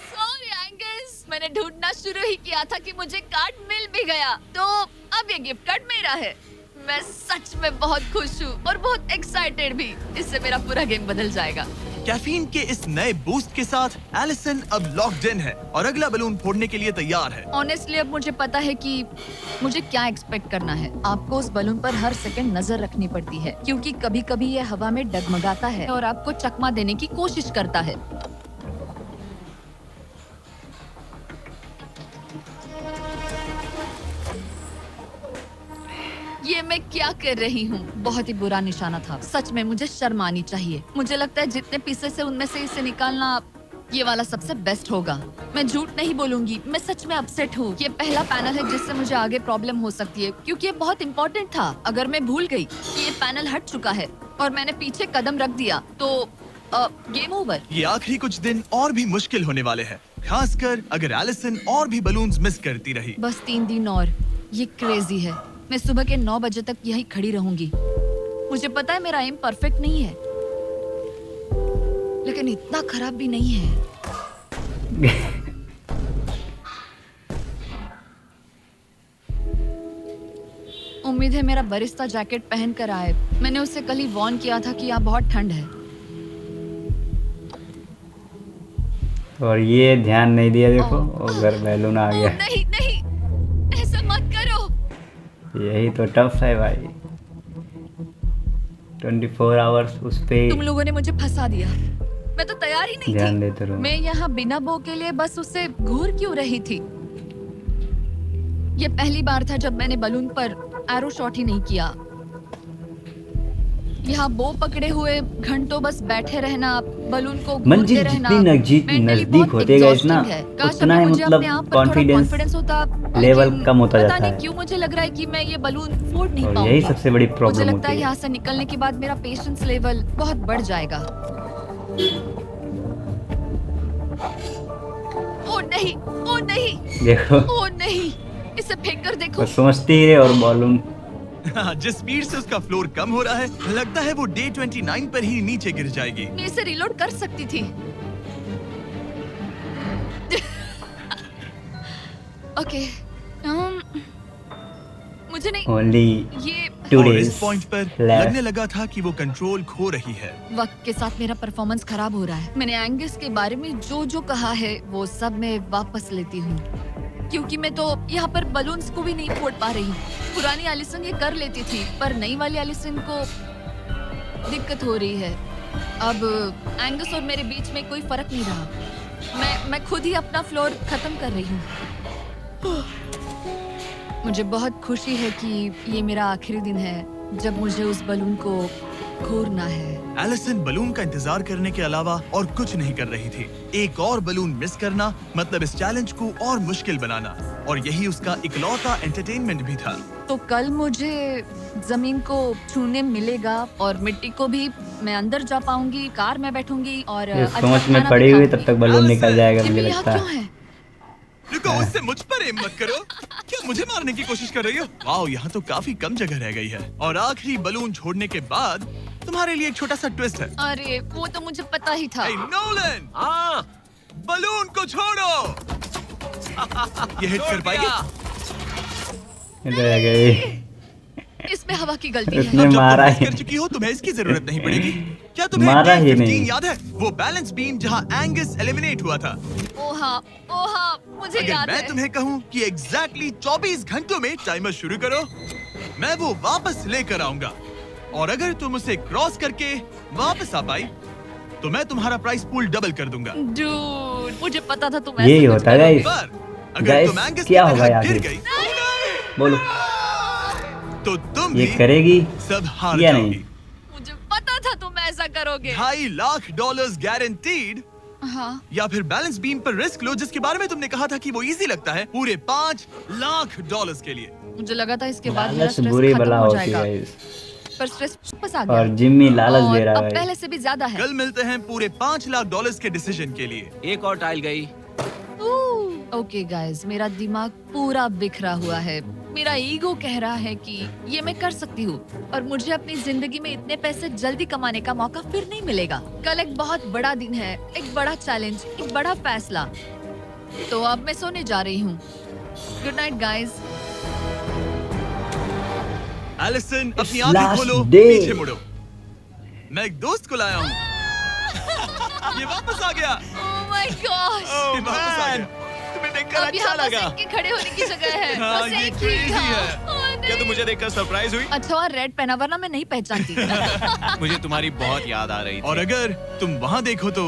सॉरी एंगस, मैंने ढूंढना शुरू ही किया था कि मुझे कार्ड मिल भी गया, तो अब ये गिफ्ट कार्ड मेरा है। मैं सच में बहुत खुश हूँ और बहुत एक्साइटेड भी। इससे मेरा पूरा गेम बदल जाएगा। कैफीन के इस नए बूस्ट के साथ एलिसन अब लॉक्ड इन है और अगला बलून फोड़ने के लिए तैयार है। ऑनेस्टली अब मुझे पता है कि मुझे क्या एक्सपेक्ट करना है। आपको उस बलून पर हर सेकंड नजर रखनी पड़ती है, क्योंकि कभी कभी ये हवा में डगमगाता है और आपको चकमा देने की कोशिश करता है। ये मैं क्या कर रही हूँ? बहुत ही बुरा निशाना था। सच में मुझे शर्म आनी चाहिए। मुझे लगता है जितने पीसेस है उनमें से इसे निकालना ये वाला सबसे बेस्ट होगा। मैं झूठ नहीं बोलूंगी, मैं सच में अपसेट हूँ। ये पहला पैनल है जिससे मुझे आगे प्रॉब्लम हो सकती है, क्योंकि ये बहुत इंपॉर्टेंट था। अगर मैं भूल गई कि ये पैनल हट चुका है और मैंने पीछे कदम रख दिया तो गेम ओवर। ये आखिरी कुछ दिन और भी मुश्किल होने वाले हैं, खासकर अगर एलिसन और भी बलून्स मिस करती रही। बस 3 दिन और। ये क्रेजी है। मैं सुबह के 9 बजे तक यहीं खड़ी रहूंगी। मुझे पता है मेरा एम परफेक्ट नहीं है, लेकिन इतना खराब भी नहीं है। उम्मीद है मेरा बरिस्ता जैकेट पहन कर आए। मैंने उससे कल ही वॉर्न किया था कि यहाँ बहुत ठंड है। और ये ध्यान नहीं दिया, देखो ओह। उधर बैलून आ गया। नहीं नहीं, ऐसा मत करो। यही तो टफ है भाई, 24 आवर्स उस पे तुम लोगों ने मुझे फंसा दिया। मैं तो तैयार ही नहीं ध्यान थी। देते रहो। मैं यहाँ बिना बो के लिए बस उससे घूर क्यों रही थी? ये पहली बार था जब मैंने बलून पर एरो शॉट ही नहीं किया। यहाँ बो पकड़े हुए घंटों बस बैठे रहना, बलून को घूरते मंजिल रहना, जितनी mentally नजदीक बहुत होते गए इतना exhausting है। काश उतना अभी ही मुझे मतलब अपने आप पर थोड़ा कॉन्फिडेंस confidence होता, लेवल लेकिन कम होता पता जाता नहीं है। क्यों मुझे लग रहा है कि मैं ये बलून फोड़ नहीं और पाऊंगा। यही सबसे बड़ी मुझे प्रॉब्लम लगता है होती यहाँ है। से निकलने के बाद मेरा पेशेंस लेवल बहुत बढ़ जाएगा। ओ नहीं, ओ नहीं, देखो ओ नहीं, इसे फेंक कर देखो। वो सोचती है और बॉलून जिस स्पीड से उसका फ्लोर कम हो रहा है, लगता है वो डे 29 पर ही नीचे गिर जाएगी। मैं इसे रिलोड कर सकती थी। ओके, मुझे नहीं, ओनली ये 2 और days इस पॉइंट पर left। लगने लगा था कि वो कंट्रोल खो रही है। वक्त के साथ मेरा परफॉर्मेंस खराब हो रहा है। मैंने एंगस के बारे में जो जो कहा है वो सब मैं वापस लेती हूँ, क्योंकि मैं तो यहाँ पर बलून्स को भी नहीं फोड़ पा रही हूँ। पुरानी एलिसन ये कर लेती थी, पर नई वाली एलिसन को दिक्कत हो रही है। अब एंगस और मेरे बीच में कोई फर्क नहीं रहा। मैं खुद ही अपना फ्लोर खत्म कर रही हूँ। मुझे बहुत खुशी है कि ये मेरा आखिरी दिन है जब मुझे उस बलून को घूरना है। एलिसन बलून का इंतजार करने के अलावा और कुछ नहीं कर रही थी। एक और बलून मिस करना मतलब इस चैलेंज को और मुश्किल बनाना, और यही उसका इकलौता एंटरटेनमेंट भी था। तो कल मुझे जमीन को छूने मिलेगा और मिट्टी को भी। मैं अंदर जा पाऊंगी, कार में बैठूंगी और ये अच्छा सोच में खाना पड़ी भी हुई तब खाऊंगी। तक बलून निकल जाएगा मुझे जिम्मी यहाँ लगता क्यों है। है? रुको, उससे मुझ पर एम मत करो। क्या मुझे मारने की कोशिश कर रही हो? वाओ, यहाँ तो काफी कम जगह रह गई है। और आखिरी बलून छोड़ने के बाद तुम्हारे लिए एक छोटा सा ट्विस्ट है। अरे वो तो मुझे पता ही था। हे नोलन, हाँ बलून को छोड़ो। ये हिट कर पाएगी? रह गई। इसमें हवा की गलती है। उसने अब जब मारा तुम मिस ही कर चुकी हो, तुम्हें इसकी जरूरत नहीं पड़ेगी। क्या तुम्हें मारा डे ही 15 नहीं। याद है? वो बैलेंस बीम जहाँ एंगस एलिमिनेट हुआ था। ओ हाँ, मुझे अगर याद मैं है। तुम्हें कहूँ कि एग्जैक्टली 24 घंटों में टाइमर शुरू करो, मैं वो वापस लेकर आऊंगा। और अगर तुम उसे क्रॉस करके वापस आ पाई, तो मैं तुम्हारा प्राइस पूल डबल कर दूंगा। Dude, मुझे पता था तुम यही ऐसा कुछ होता है करोगे। guys। पर अगर Guys, तुम एंगस की क्या तरह होगा गिर आखिर? गई, बोलो तो तुम ये भी करेगी सब हार या जाओगी। नहीं? मुझे पता था तुम ऐसा करोगे। $2.5 लाख गारंटीड, हाँ, या फिर बैलेंस बीम पर रिस्क लो जिसके बारे में तुमने कहा था कि वो इजी लगता है, पूरे $5 लाख के लिए। मुझे लगा था इसके बाद मेरा लालच स्ट्रेस बुरी खत्म बला हो होती जाएगा, है पर स्ट्रेस वापस आ गया। और जिम्मी लालच और दे रहा अब है। पहले से भी ज्यादा है। कल मिलते हैं पूरे $5 लाख के डिसीजन के लिए। एक और टाइल गई। ओके गाइस, मेरा दिमाग पूरा बिखरा हुआ है। मेरा ईगो कह रहा है कि ये मैं कर सकती हूँ और मुझे अपनी जिंदगी में इतने पैसे जल्दी कमाने का मौका फिर नहीं मिलेगा। कल एक बहुत बड़ा दिन है, एक बड़ा चैलेंज, एक बड़ा फैसला। तो अब मैं सोने जा रही हूँ। Good night guys. एलिसन, अपनी It's आंखें last खोलो, day। पीछे मुड़ो। मैं एक दोस्त को लाया हूँ। ये वापस आ गया। ओह माय गॉश। ये वापस आ गया। तुम्हें देखकर अब अच्छा यहाँ बस लगा। इनके खड़े होने की जगह है। हाँ, बस ये एक ही crazy था। है। ओह, क्या तुम मुझे देखकर सरप्राइज हुई? अच्छा और रेड पहना, वरना मैं नहीं पहचानती। मुझे तुम्हारी बहुत याद आ रही थी। और अगर तुम वहाँ देखो तो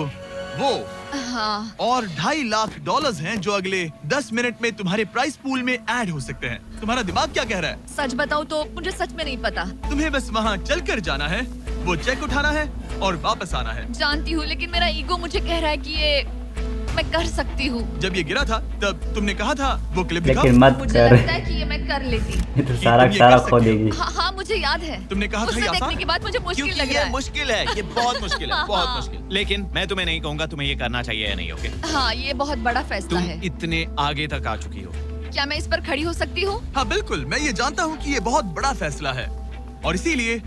वो हाँ, और $2.5 लाख हैं जो अगले 10 मिनट में तुम्हारे प्राइस पूल में ऐड हो सकते हैं। तुम्हारा दिमाग क्या कह रहा है? सच बताऊँ तो मुझे सच में नहीं पता। तुम्हें बस वहाँ चलकर जाना है, वो चेक उठाना है और वापस आना है। जानती हूँ, लेकिन मेरा ईगो मुझे कह रहा है कि ये मैं कर सकती हूँ। जब ये गिरा था तब तुमने कहा था वो क्लिप दिखाओ। लेकिन मत मुझे कर लगता है कि ये मैं कर लेती। ये तो ये सारा तुम ये सारा कर खो सकती हो। देगी। हाँ हाँ, मुझे याद है। तुमने कहा था उसे ये देखने आसान? के बाद मुझे मुश्किल क्योंकि लग ये रहा है। मुश्किल है, ये बहुत मुश्किल है, बहुत हाँ। मुश्किल। लेकिन मैं तुम्हें नहीं कहूंगा तुम्हें ये करना चाहिए या नहीं, ओके? हाँ, ये बहुत बड़ा फैसला तुम है। इतने आगे तक आ चुकी हो। क्या मैं इस पर खड़ी हो सकती हूँ? हाँ बिल्कुल, मैं ये जानता हूँ कि ये बहुत बड़ा फैसला है और इसीलिए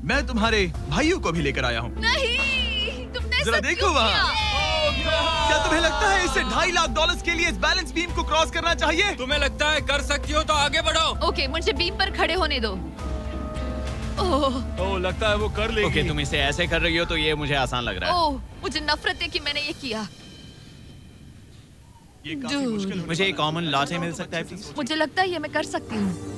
मैं तुम्हारे भाइयों को भी लेकर आया हूँ। नहीं, तुमने जरा ऐसा देखो क्यों वहाँ। किया? क्या तुम्हें लगता है इसे $2.5 लाख के लिए इस बैलेंस बीम को क्रॉस करना चाहिए? तुम्हें लगता है कर सकती हो तो आगे बढ़ो। ओके, मुझे बीम पर खड़े होने दो। ओह, ओह, लगता है वो कर लेगी। ओके, तुम इसे ऐसे कर रही हो तो ये मुझे आसान लग रहा है। ओह, मुझे नफरत है कि मैंने ये किया। ये काफी Dude। मुश्किल होने मुझे एक वाला है। कॉमन लॉ से मिल सकता है प्लीज? मुझे लगता है ये मैं कर सकती हूँ।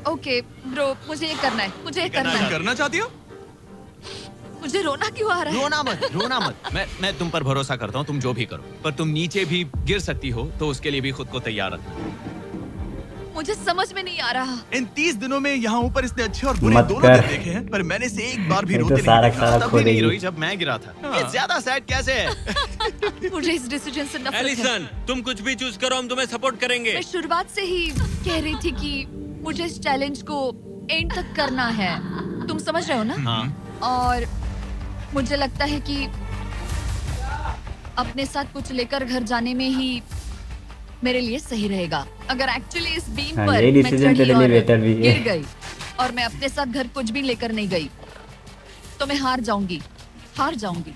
ओके ब्रो, मुझे ये करना है, मुझे ये करना तुम है। करना चाहती हो? मुझे रोना क्यों आ रहा है? रोना मत। मैं तुम पर भरोसा करता हूँ, तुम जो भी करो, पर तुम नीचे भी गिर सकती हो, तो उसके लिए भी खुद को तैयार रखना। मुझे समझ में नहीं आ रहा। इन 30 दिनों में यहाँ ऊपर इसने अच्छे और बुरे मत दोनों कर। दिन देखे हैं, पर मैंने इसे एक बार भी ये तो रोते सारा नहीं देखा। सारा तब खो भी नहीं देगी। रोई जब मैं गिरा था। ये ज्यादा सैड कैसे है? मुझे इस डिसीजन से नफरत है। एलिसन, तुम कुछ भी चूज करो, हम तुम्हें सपोर्ट करेंगे। मैं शुरुआत से ही कह रही थी कि मुझे इस चैलेंज को एंड तक करना है। तुम समझ रहे हो ना? हाँ। और मुझे लगता है कि अपने साथ कुछ लेकर घर जाने में ही मेरे लिए सही रहेगा। अगर एक्चुअली इस बीम हाँ, पर ये मैं decision चढ़ी तेरे लिए और better भी है। गिर गई और मैं अपने साथ घर कुछ भी लेकर नहीं गई, तो मैं हार जाऊंगी।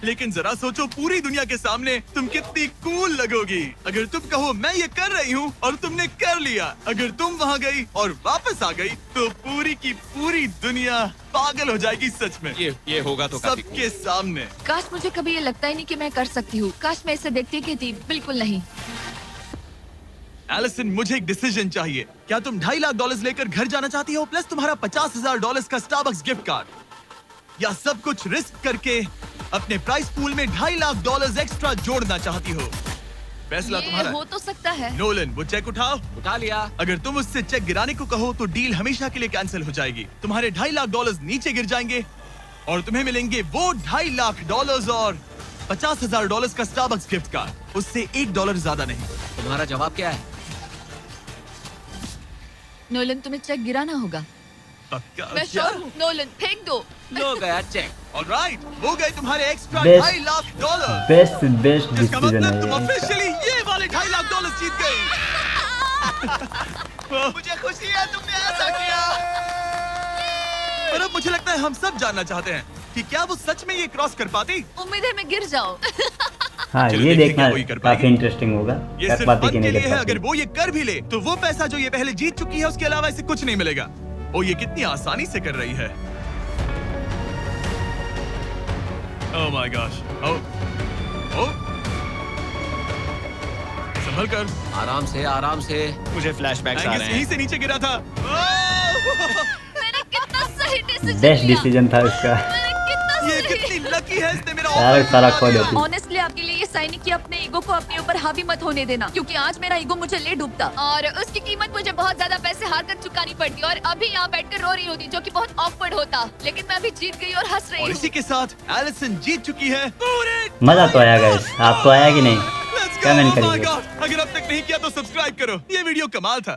लेकिन जरा सोचो, पूरी दुनिया के सामने तुम कितनी कूल लगोगी अगर तुम कहो मैं ये कर रही हूँ और तुमने कर लिया। अगर तुम वहाँ गई और वापस आ गई तो पूरी की पूरी दुनिया पागल हो जाएगी सच में। ये होगा तो काफी सबके सामने। काश मुझे कभी ये लगता ही नहीं कि मैं कर सकती हूँ। काश मैं इसे देखती कहती बिल्कुल नहीं। एलिसन, मुझे एक डिसीजन चाहिए। क्या तुम $2.5 लाख लेकर घर जाना चाहती हो प्लस तुम्हारा $50,000 का स्टारबक्स गिफ्ट कार्ड, या सब कुछ रिस्क करके अपने प्राइस पूल में $2.5 लाख एक्स्ट्रा जोड़ना चाहती हो? फैसला ये तुम्हारा हो है। तो सकता है। नोलन, वो चेक उठाओ। उठा लिया। अगर तुम उससे चेक गिराने को कहो तो डील हमेशा के लिए कैंसिल हो जाएगी। तुम्हारे $2.5 लाख नीचे गिर जाएंगे और तुम्हें मिलेंगे वो $2.5 लाख और $50,000 का स्टारबक्स गिफ्ट कार्ड। उससे $1 ज्यादा नहीं। तुम्हारा जवाब क्या है? नोलन, तुम्हें चेक गिराना होगा। पक्का? मैं श्योर हूँ। नोलन, फेंक दो। लो गया चेक। ऑलराइट, वो गए तुम्हारे एक्स्ट्रा Best- $2.5 लाख। बेस्ट जिसका डिसीजन मतलब है तुम ये इसका। ऑफिशियली ये वाले $2.5 लाख जीत गई। मुझे खुशी है तुमने ऐसा किया। पर अब मुझे लगता है हम सब जानना चाहते हैं कि क्या वो सच में ये क्रॉस कर पाती। उम्मीद है मैं गिर जाऊं। हाँ, चलो ये देखेंगे देखना वो ही कर पाएगी। काफी इंटरेस्टिंग होगा। ये कर सिर्फ पाती फन कि के नहीं लिए कर है। अगर पाती। वो ये कर भी ले तो वो पैसा जो ये पहले जीत चुकी है उसके अलावा इसे कुछ नहीं मिलेगा। वो ये कितनी आसानी से कर रही है। ओह माय गॉश। ओह, संभल कर। आराम से आराम से। मुझे फ्लैशबैक्स आ एंगस रहे यहीं हैं। से नीचे गिरा था। ओह! मैंने कितना सही डिसीजन बेस्ट लिया। डिसीजन था इसका। मैंने कितना ये सही। कितनी लकी है, इसने मेरा सारा ऑफर सारा उठा खो लिया। देती। ऑनेस्टली आपके लिए ये साइन है कि अपने ईगो को अपने ऊपर हावी मत होने देना, क्योंकि आज मेरा ईगो मुझे ले डूबता और उसकी कीमत मुझे बहुत ज्यादा पैसे हार कर चुकानी पड़ती और अभी यहाँ बैठकर रो रही होती, जो कि बहुत ऑकवर्ड होता। लेकिन मैं अभी जीत गई और हंस रही और हूँ। इसी के साथ एलिसन जीत चुकी है पूरे। मजा तो आया गाइस, आपको आया कि नहीं? Let's go! Comment Oh my करिए। God! अगर अब तक नहीं किया तो सब्सक्राइब करो। ये वीडियो कमाल था।